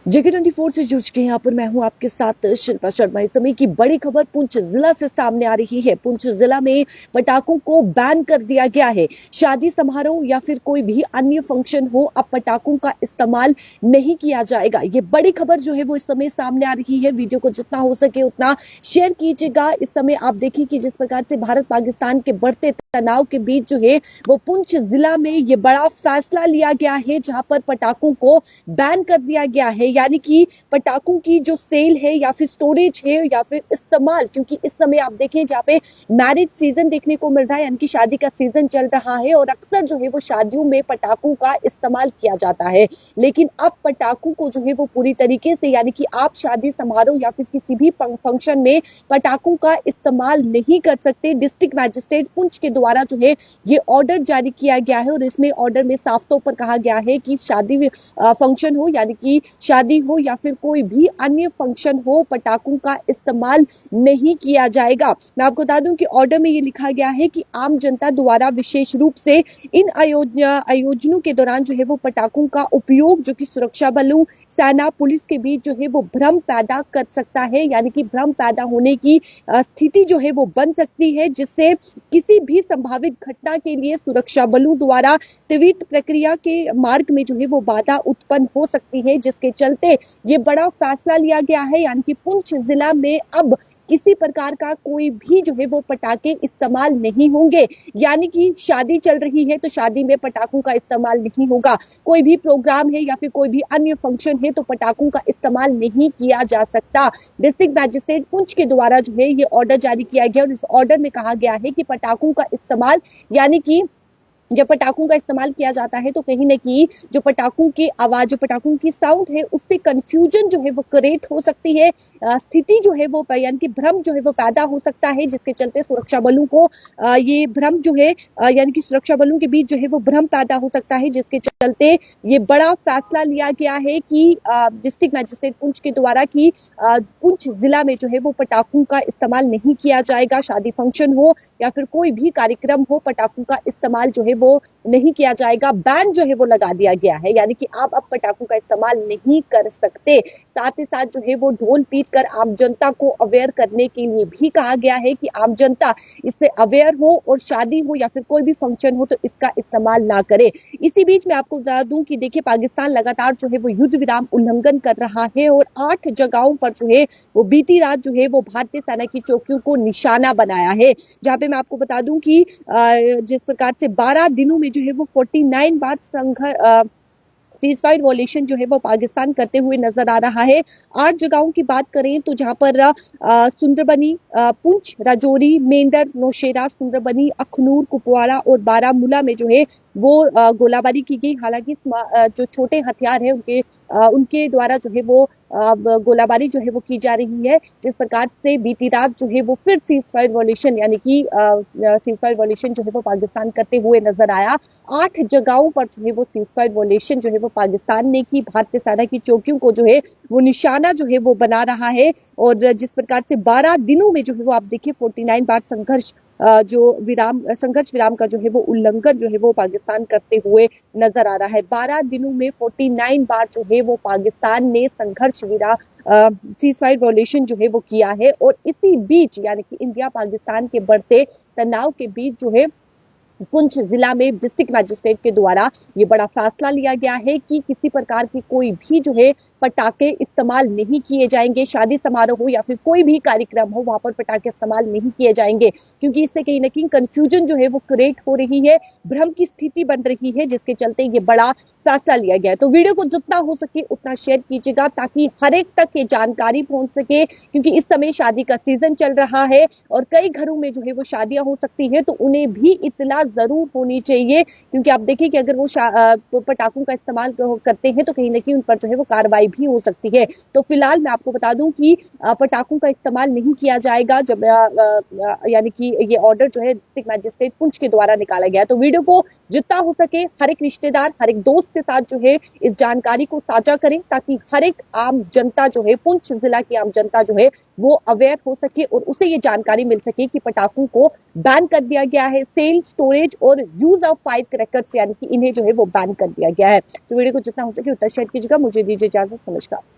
जेके 24 से जुड़ चुके हैं। यहाँ पर मैं हूं आपके साथ शिल्पा शर्मा। इस समय की बड़ी खबर पुंछ जिला से सामने आ रही है। पुंछ जिला में पटाखों को बैन कर दिया गया है। शादी समारोह या फिर कोई भी अन्य फंक्शन हो, अब पटाखों का इस्तेमाल नहीं किया जाएगा। ये बड़ी खबर जो है वो इस समय सामने आ रही है। वीडियो को जितना हो सके उतना शेयर कीजिएगा। इस समय आप देखिए कि जिस प्रकार से भारत पाकिस्तान के बढ़ते तनाव के बीच जो है वो पुंछ जिला में ये बड़ा फैसला लिया गया है, जहां पर पटाखों को बैन कर दिया गया है। यानी कि पटाखों की जो सेल है या फिर स्टोरेज है या फिर इस्तेमाल, क्योंकि इस समय आप देखें जहाँ पे मैरिज सीजन देखने को मिल रहा है, यानी कि शादी का सीजन चल रहा है और अक्सर जो है वो शादियों में पटाखों का इस्तेमाल किया जाता है। लेकिन अब पटाखों को जो है वो पूरी तरीके से, यानी कि आप शादी समारोह या फिर किसी भी फंक्शन में पटाखों का इस्तेमाल नहीं कर सकते। डिस्ट्रिक्ट मैजिस्ट्रेट पुंछ के द्वारा जो है ये ऑर्डर जारी किया गया है और इसमें ऑर्डर में साफ तौर पर कहा गया है कि शादी फंक्शन हो, यानी कि शादी हो या फिर कोई भी अन्य फंक्शन हो, पटाखों का इस्तेमाल नहीं किया जाएगा। मैं आपको बता दूं कि ऑर्डर में ये लिखा गया है कि आम जनता द्वारा विशेष रूप से इन आयोजनों के दौरान जो है वो पटाखों का उपयोग जो कि सुरक्षा बलों, सेना, पुलिस के बीच जो है वो भ्रम पैदा कर सकता है। यानी कि भ्रम पैदा होने की स्थिति जो है वो बन सकती है, जिससे किसी भी संभावित घटना के लिए सुरक्षा बलों द्वारा त्वरित प्रक्रिया के मार्ग में जो है वो बाधा उत्पन्न हो सकती है, जिसके चलते ये बड़ा फैसला लिया गया है। यानी कि पुंछ जिला में अब किसी प्रकार का कोई भी जो है वो पटाखे इस्तेमाल नहीं होंगे। यानी कि शादी चल रही है तो शादी में पटाखों का इस्तेमाल नहीं होगा। कोई भी प्रोग्राम है या फिर कोई भी अन्य फंक्शन है तो पटाखों का इस्तेमाल नहीं किया जा सकता। डिस्ट्रिक्ट मैजिस्ट्रेट पुंछ के द्वारा जो है ये ऑर्डर जारी किया गया और इस ऑर्डर में कहा गया है कि पटाखों का इस्तेमाल, यानी कि जब पटाखों का इस्तेमाल किया जाता है तो कहीं ना कहीं जो पटाखों की आवाज, जो पटाखों की साउंड है, उससे कंफ्यूजन जो है वो क्रिएट हो सकती है। स्थिति जो है वो, यानी कि भ्रम जो है वो पैदा हो सकता है, जिसके चलते सुरक्षा बलों को ये भ्रम जो है, यानी कि सुरक्षा बलों के बीच जो है वो भ्रम पैदा हो सकता है, जिसके चलते ये बड़ा फैसला लिया गया है कि डिस्ट्रिक्ट मैजिस्ट्रेट पुंछ के द्वारा कि पुंछ जिला में जो है वो पटाखों का इस्तेमाल नहीं किया जाएगा। शादी फंक्शन हो या फिर कोई भी कार्यक्रम हो, पटाखों का इस्तेमाल जो है वो नहीं किया जाएगा। बैन जो है वो लगा दिया गया है, यानी कि आप अब पटाखों का इस्तेमाल नहीं कर सकते। साथ ही साथ जो है वो ढोल पीट कर आम जनता को अवेयर करने के लिए भी कहा गया है कि आम जनता इससे अवेयर हो और शादी हो या फिर कोई भी फंक्शन हो तो इसका इस्तेमाल ना करे। इसी बीच मैं आपको बता दूं कि देखिए पाकिस्तान लगातार जो है वो युद्ध विराम उल्लंघन कर रहा है और 8 जगहों पर जो है वो बीती रात जो है वो भारतीय सेना की चौकियों को निशाना बनाया है। जहां पे मैं आपको बता दूं कि जिस प्रकार से 12 दिनों में जो है वो 49 बार सीजफायर वॉयलेशन जो है वो पाकिस्तान करते हुए नजर आ रहा है। 8 जगहों की बात करें तो जहां पर सुंदरबनी, पुंछ, राजौरी, मेंढर, नौशेरा, सुंदरबनी, अखनूर, कुपवाड़ा और बारामूला में जो है वो गोलाबारी की गई। हालांकि जो छोटे हथियार है उनके द्वारा जो है वो गोलाबारी जो है वो की जा रही है। जिस प्रकार से बीती रात जो है वो फिर सीजफायर वॉयलेशन, यानी कि सीजफायर वॉयलेशन जो है वो पाकिस्तान करते हुए नजर आया। 8 जगहों पर जो है वो सीजफायर वॉयलेशन जो है वो पाकिस्तान ने की। भारतीय सेना की चौकियों को जो है वो निशाना जो है वो बना रहा है और जिस प्रकार से 12 दिनों में जो है वो आप देखिए 49 बार संघर्ष विराम का जो है वो उल्लंघन जो है वो पाकिस्तान करते हुए नजर आ रहा है। 12 दिनों में 49 बार जो है वो पाकिस्तान ने संघर्ष विराम सीजफायर वॉयलेशन जो है वो किया है और इसी बीच, यानी कि इंडिया पाकिस्तान के बढ़ते तनाव के बीच जो है पुंछ जिला में डिस्ट्रिक्ट मैजिस्ट्रेट के द्वारा ये बड़ा फैसला लिया गया है कि किसी प्रकार की कोई भी जो है पटाखे इस्तेमाल नहीं किए जाएंगे। शादी समारोह हो या फिर कोई भी कार्यक्रम हो, वहां पर पटाखे इस्तेमाल नहीं किए जाएंगे, क्योंकि इससे कहीं ना कहीं कंफ्यूजन जो है वो क्रिएट हो रही है, भ्रम की स्थिति बन रही है, जिसके चलते ये बड़ा फैसला लिया गया है। तो वीडियो को जितना हो सके उतना शेयर कीजिएगा ताकि हर एक तक ये जानकारी पहुंच सके, क्योंकि इस समय शादी का सीजन चल रहा है और कई घरों में जो है वो शादियां हो सकती है, तो उन्हें भी इत्तला जरूर होनी चाहिए। क्योंकि आप देखिए कि अगर वो पटाखों का इस्तेमाल करते हैं तो कहीं ना कहीं उन पर जो है वो कार्रवाई भी हो सकती है। तो फिलहाल मैं आपको बता दूं कि पटाखों का इस्तेमाल नहीं किया जाएगा, जब यानी कि ये ऑर्डर जो है डिस्ट्रिक्ट मैजिस्ट्रेट पुंछ के द्वारा निकाला गया। तो वीडियो को जितना हो सके हर एक रिश्तेदार, हर एक दोस्त के साथ जो है इस जानकारी को साझा करें, ताकि हर एक आम जनता जो है, पुंछ जिला की आम जनता जो है वो अवेयर हो सके और उसे ये जानकारी मिल सके कि पटाखों को बैन कर दिया गया है। सेल, स्टोरेज और यूज ऑफ फायर क्रैकर्स, यानी कि इन्हें जो है वो बैन कर दिया गया है। तो वीडियो को जितना हो सके उतना शेयर कीजिएगा। मुझे दीजिए इजाजत। नमस्कार।